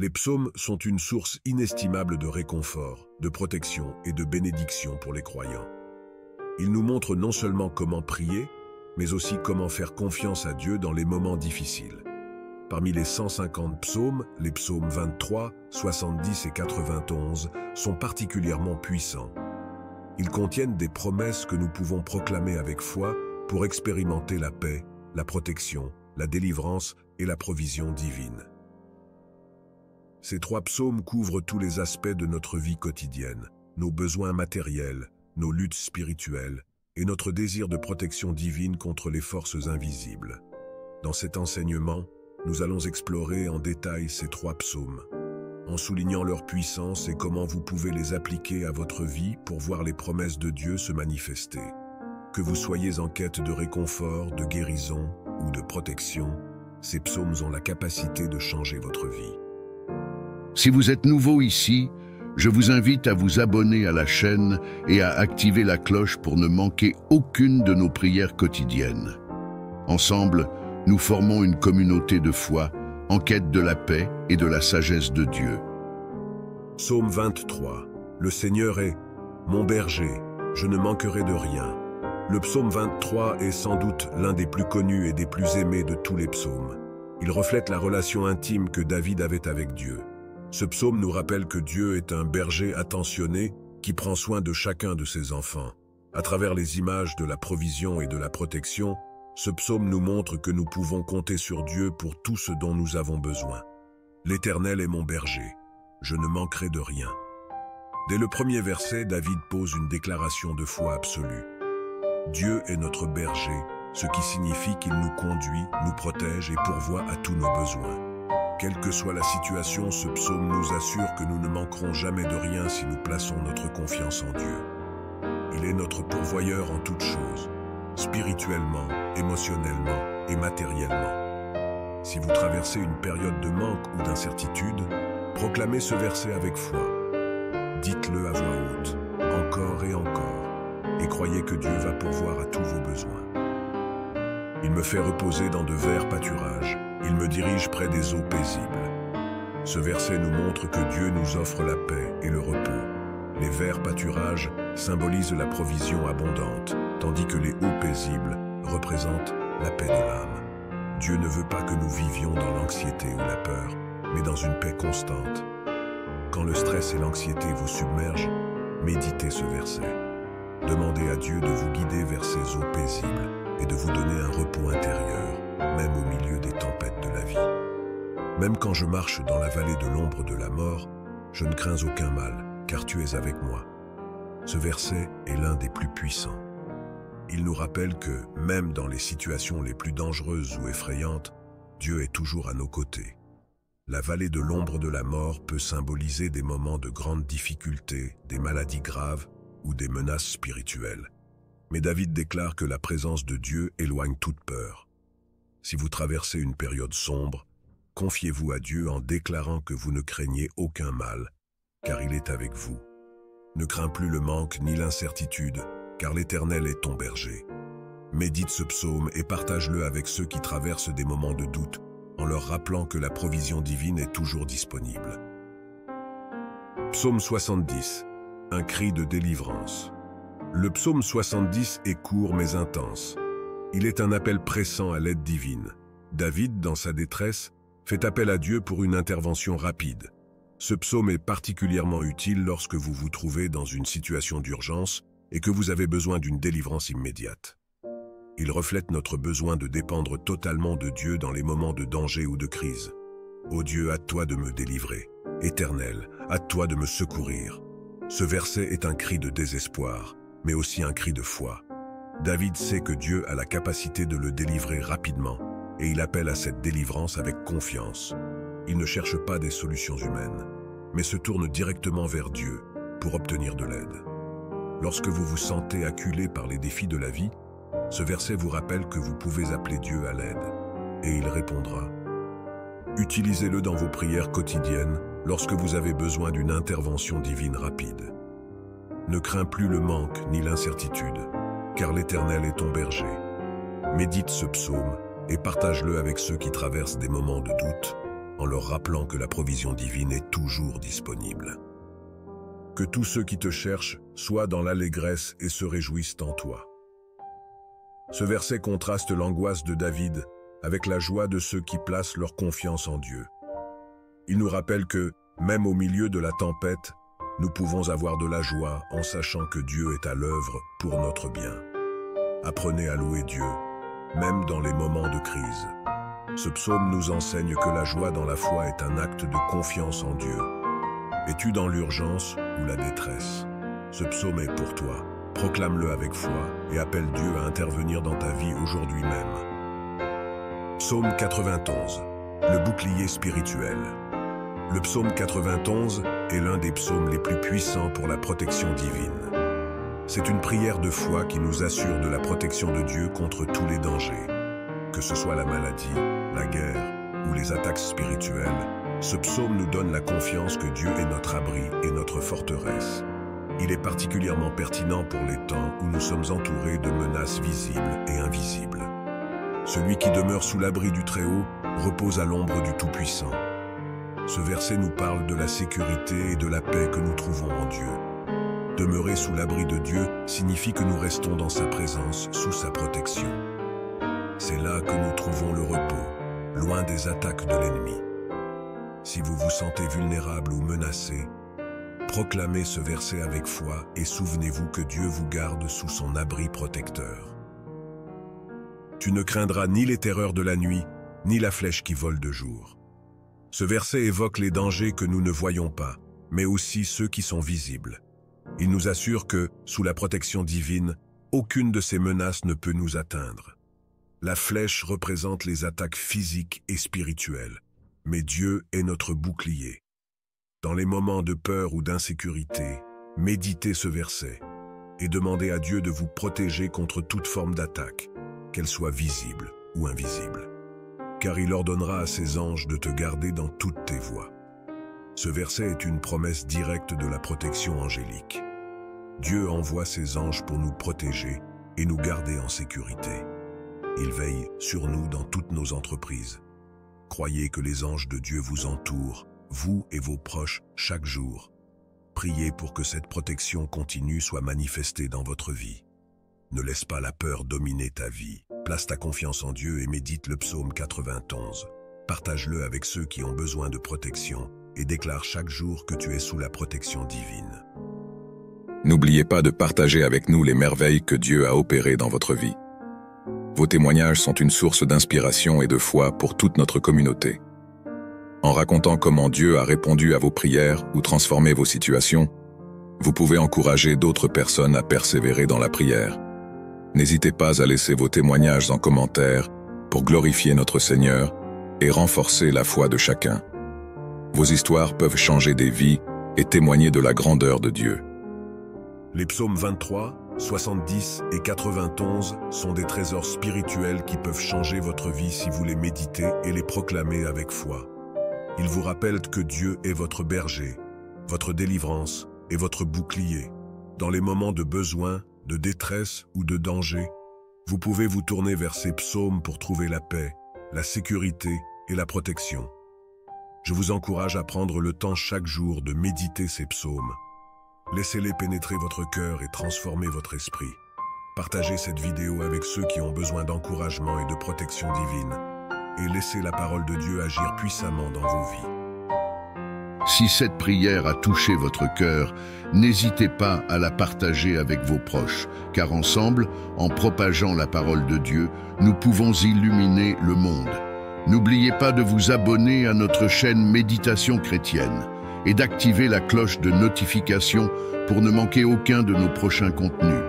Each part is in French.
Les psaumes sont une source inestimable de réconfort, de protection et de bénédiction pour les croyants. Ils nous montrent non seulement comment prier, mais aussi comment faire confiance à Dieu dans les moments difficiles. Parmi les 150 psaumes, les psaumes 23, 70 et 91 sont particulièrement puissants. Ils contiennent des promesses que nous pouvons proclamer avec foi pour expérimenter la paix, la protection, la délivrance et la provision divine. Ces 3 psaumes couvrent tous les aspects de notre vie quotidienne, nos besoins matériels, nos luttes spirituelles et notre désir de protection divine contre les forces invisibles. Dans cet enseignement, nous allons explorer en détail ces 3 psaumes, en soulignant leur puissance et comment vous pouvez les appliquer à votre vie pour voir les promesses de Dieu se manifester. Que vous soyez en quête de réconfort, de guérison ou de protection, ces psaumes ont la capacité de changer votre vie. Si vous êtes nouveau ici, je vous invite à vous abonner à la chaîne et à activer la cloche pour ne manquer aucune de nos prières quotidiennes. Ensemble, nous formons une communauté de foi en quête de la paix et de la sagesse de Dieu. Psaume 23. Le Seigneur est mon berger, je ne manquerai de rien. Le psaume 23 est sans doute l'un des plus connus et des plus aimés de tous les psaumes. Il reflète la relation intime que David avait avec Dieu. Ce psaume nous rappelle que Dieu est un berger attentionné qui prend soin de chacun de ses enfants. À travers les images de la provision et de la protection, ce psaume nous montre que nous pouvons compter sur Dieu pour tout ce dont nous avons besoin. L'Éternel est mon berger, je ne manquerai de rien. Dès le premier verset, David pose une déclaration de foi absolue. Dieu est notre berger, ce qui signifie qu'il nous conduit, nous protège et pourvoit à tous nos besoins. Quelle que soit la situation, ce psaume nous assure que nous ne manquerons jamais de rien si nous plaçons notre confiance en Dieu. Il est notre pourvoyeur en toutes choses, spirituellement, émotionnellement et matériellement. Si vous traversez une période de manque ou d'incertitude, proclamez ce verset avec foi. Dites-le à voix haute, encore et encore, et croyez que Dieu va pourvoir à tous vos besoins. Il me fait reposer dans de verts pâturages. Il me dirige près des eaux paisibles. Ce verset nous montre que Dieu nous offre la paix et le repos. Les verts pâturages symbolisent la provision abondante, tandis que les eaux paisibles représentent la paix de l'âme. Dieu ne veut pas que nous vivions dans l'anxiété ou la peur, mais dans une paix constante. Quand le stress et l'anxiété vous submergent, méditez ce verset. Demandez à Dieu de vous guider vers ces eaux paisibles et de vous donner un repos intérieur, même au milieu des tempêtes de la vie. Même quand je marche dans la vallée de l'ombre de la mort, je ne crains aucun mal, car tu es avec moi. Ce verset est l'un des plus puissants. Il nous rappelle que, même dans les situations les plus dangereuses ou effrayantes, Dieu est toujours à nos côtés. La vallée de l'ombre de la mort peut symboliser des moments de grande difficulté, des maladies graves ou des menaces spirituelles. Mais David déclare que la présence de Dieu éloigne toute peur. Si vous traversez une période sombre, confiez-vous à Dieu en déclarant que vous ne craignez aucun mal, car il est avec vous. Ne crains plus le manque ni l'incertitude, car l'Éternel est ton berger. Médite ce psaume et partage-le avec ceux qui traversent des moments de doute, en leur rappelant que la provision divine est toujours disponible. Psaume 70, un cri de délivrance. Le psaume 70 est court mais intense. Il est un appel pressant à l'aide divine. David, dans sa détresse, fait appel à Dieu pour une intervention rapide. Ce psaume est particulièrement utile lorsque vous vous trouvez dans une situation d'urgence et que vous avez besoin d'une délivrance immédiate. Il reflète notre besoin de dépendre totalement de Dieu dans les moments de danger ou de crise. Ô Dieu, à toi de me délivrer. Éternel, à toi de me secourir. Ce verset est un cri de désespoir, mais aussi un cri de foi. David sait que Dieu a la capacité de le délivrer rapidement, et il appelle à cette délivrance avec confiance. Il ne cherche pas des solutions humaines, mais se tourne directement vers Dieu pour obtenir de l'aide. Lorsque vous vous sentez acculé par les défis de la vie, ce verset vous rappelle que vous pouvez appeler Dieu à l'aide, et il répondra. Utilisez-le dans vos prières quotidiennes lorsque vous avez besoin d'une intervention divine rapide. Ne crains plus le manque ni l'incertitude, car l'Éternel est ton berger. Médite ce psaume et partage-le avec ceux qui traversent des moments de doute, en leur rappelant que la provision divine est toujours disponible. Que tous ceux qui te cherchent soient dans l'allégresse et se réjouissent en toi. Ce verset contraste l'angoisse de David avec la joie de ceux qui placent leur confiance en Dieu. Il nous rappelle que, même au milieu de la tempête, nous pouvons avoir de la joie en sachant que Dieu est à l'œuvre pour notre bien. Apprenez à louer Dieu, même dans les moments de crise. Ce psaume nous enseigne que la joie dans la foi est un acte de confiance en Dieu. Es-tu dans l'urgence ou la détresse? Ce psaume est pour toi. Proclame-le avec foi et appelle Dieu à intervenir dans ta vie aujourd'hui même. Psaume 91, le bouclier spirituel. Le psaume 91 est l'un des psaumes les plus puissants pour la protection divine. C'est une prière de foi qui nous assure de la protection de Dieu contre tous les dangers. Que ce soit la maladie, la guerre ou les attaques spirituelles, ce psaume nous donne la confiance que Dieu est notre abri et notre forteresse. Il est particulièrement pertinent pour les temps où nous sommes entourés de menaces visibles et invisibles. Celui qui demeure sous l'abri du Très-Haut repose à l'ombre du Tout-Puissant. Ce verset nous parle de la sécurité et de la paix que nous trouvons en Dieu. Demeurer sous l'abri de Dieu signifie que nous restons dans sa présence, sous sa protection. C'est là que nous trouvons le repos, loin des attaques de l'ennemi. Si vous vous sentez vulnérable ou menacé, proclamez ce verset avec foi et souvenez-vous que Dieu vous garde sous son abri protecteur. Tu ne craindras ni les terreurs de la nuit, ni la flèche qui vole de jour. Ce verset évoque les dangers que nous ne voyons pas, mais aussi ceux qui sont visibles. Il nous assure que, sous la protection divine, aucune de ces menaces ne peut nous atteindre. La flèche représente les attaques physiques et spirituelles, mais Dieu est notre bouclier. Dans les moments de peur ou d'insécurité, méditez ce verset et demandez à Dieu de vous protéger contre toute forme d'attaque, qu'elle soit visible ou invisible. Car il ordonnera à ses anges de te garder dans toutes tes voies. Ce verset est une promesse directe de la protection angélique. Dieu envoie ses anges pour nous protéger et nous garder en sécurité. Il veille sur nous dans toutes nos entreprises. Croyez que les anges de Dieu vous entourent, vous et vos proches, chaque jour. Priez pour que cette protection continue soit manifestée dans votre vie. Ne laisse pas la peur dominer ta vie. Place ta confiance en Dieu et médite le psaume 91. Partage-le avec ceux qui ont besoin de protection et déclare chaque jour que tu es sous la protection divine. N'oubliez pas de partager avec nous les merveilles que Dieu a opérées dans votre vie. Vos témoignages sont une source d'inspiration et de foi pour toute notre communauté. En racontant comment Dieu a répondu à vos prières ou transformé vos situations, vous pouvez encourager d'autres personnes à persévérer dans la prière. N'hésitez pas à laisser vos témoignages en commentaire pour glorifier notre Seigneur et renforcer la foi de chacun. Vos histoires peuvent changer des vies et témoigner de la grandeur de Dieu. Les psaumes 23, 70 et 91 sont des trésors spirituels qui peuvent changer votre vie si vous les méditez et les proclamez avec foi. Ils vous rappellent que Dieu est votre berger, votre délivrance et votre bouclier. Dans les moments de besoin, de détresse ou de danger, vous pouvez vous tourner vers ces psaumes pour trouver la paix, la sécurité et la protection. Je vous encourage à prendre le temps chaque jour de méditer ces psaumes. Laissez-les pénétrer votre cœur et transformer votre esprit. Partagez cette vidéo avec ceux qui ont besoin d'encouragement et de protection divine. Et laissez la parole de Dieu agir puissamment dans vos vies. Si cette prière a touché votre cœur, n'hésitez pas à la partager avec vos proches, car ensemble, en propageant la parole de Dieu, nous pouvons illuminer le monde. N'oubliez pas de vous abonner à notre chaîne Méditation chrétienne et d'activer la cloche de notification pour ne manquer aucun de nos prochains contenus.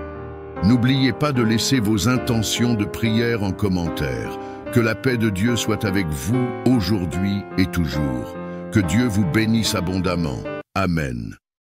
N'oubliez pas de laisser vos intentions de prière en commentaire. Que la paix de Dieu soit avec vous aujourd'hui et toujours. Que Dieu vous bénisse abondamment. Amen.